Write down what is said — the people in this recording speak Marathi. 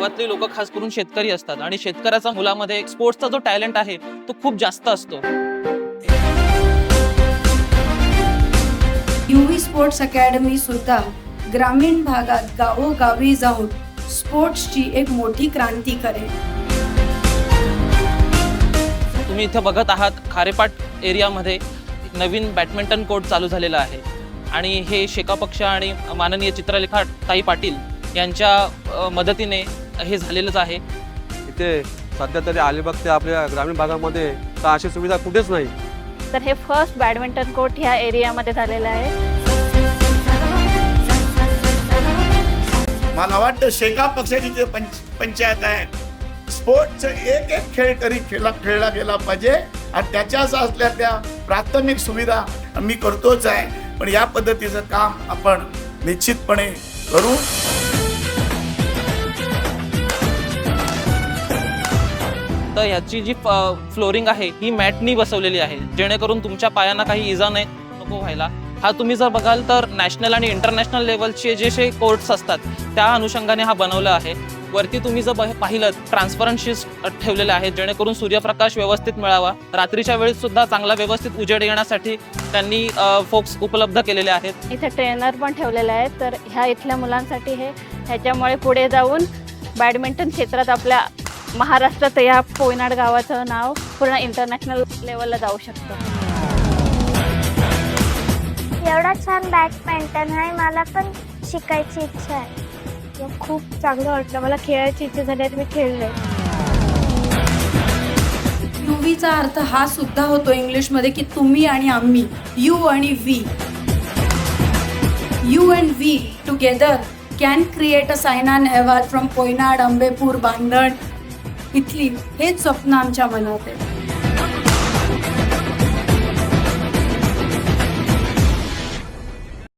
गावातले लोक खास करून शेतकरी असतात आणि शेतकऱ्याच्या मुलामध्ये स्पोर्ट्सचा जो टॅलेंट आहे तो खूप जास्त असतो. युवी स्पोर्ट्स अकॅडमी सुद्धा ग्रामीण भागात गावोगावी जाऊन स्पोर्ट्सची एक मोठी क्रांती करेल. तुम्ही इथे बघत आहात खारेपाट एरियामध्ये एक नवीन बॅडमिंटन कोर्ट चालू झालेला आहे आणि हे शेका पक्ष आणि माननीय चित्रलेखा ताई पाटील यांच्या मदतीने हे झालेलंच आहे. इथे सध्या तरी अलिबाग ते आपल्या ग्रामीण भागामध्ये तर अशी सुविधा कुठेच नाही. तर हे फर्स्ट बॅडमिंटन कोर्ट ह्या एरियामध्ये झालेलं आहे. मला वाटतं शेका पक्षाची जे पंचायत आहे स्पोर्टचं एक एक खेळ तरी खेळला गेला पाहिजे आणि त्याच्याच असल्या त्या प्राथमिक सुविधा मी करतोच आहे, पण या पद्धतीचं काम आपण निश्चितपणे करू. तर ह्याची जी फ्लोरिंग आहे ही मॅटनी बसवलेली आहे जेणेकरून तुमच्या पायांना काही इजा नको व्हायला. हा तुम्ही जर बघाल तर नॅशनल आणि इंटरनॅशनल लेवलचे जे कोर्ट्स असतात त्या अनुषंगाने हा बनवला आहे. वरती तुम्ही जर पाहिलं ट्रान्सपरंट शीट्स ठेवलेले आहेत जेणेकरून सूर्यप्रकाश व्यवस्थित मिळावा. रात्रीच्या वेळेत सुद्धा चांगला व्यवस्थित उजेड येण्यासाठी त्यांनी फोक्स उपलब्ध केलेले आहेत. इथे ट्रेनर पण ठेवलेले आहेत. तर ह्या इथल्या मुलांसाठी ह्याच्यामुळे पुढे जाऊन बॅडमिंटन क्षेत्रात आपल्या महाराष्ट्रात या पोयनाड गावाचं नाव पूर्ण इंटरनॅशनल लेवलला जाऊ शकतं. एवढा छान बॅडमिंटन आहे, मला पण शिकायची इच्छा आहे. खूप चांगलं वाटलं, मला खेळायची इच्छा झाली आहे, मी खेळले. युवीचा अर्थ हा सुद्धा होतो इंग्लिशमध्ये की तुम्ही आणि आम्ही, यू आणि we. You and we together can create a Saina Nehwal from Poynad, Ambepur, बांधण इथली. हेच स्वप्न आमच्या मनात आहे.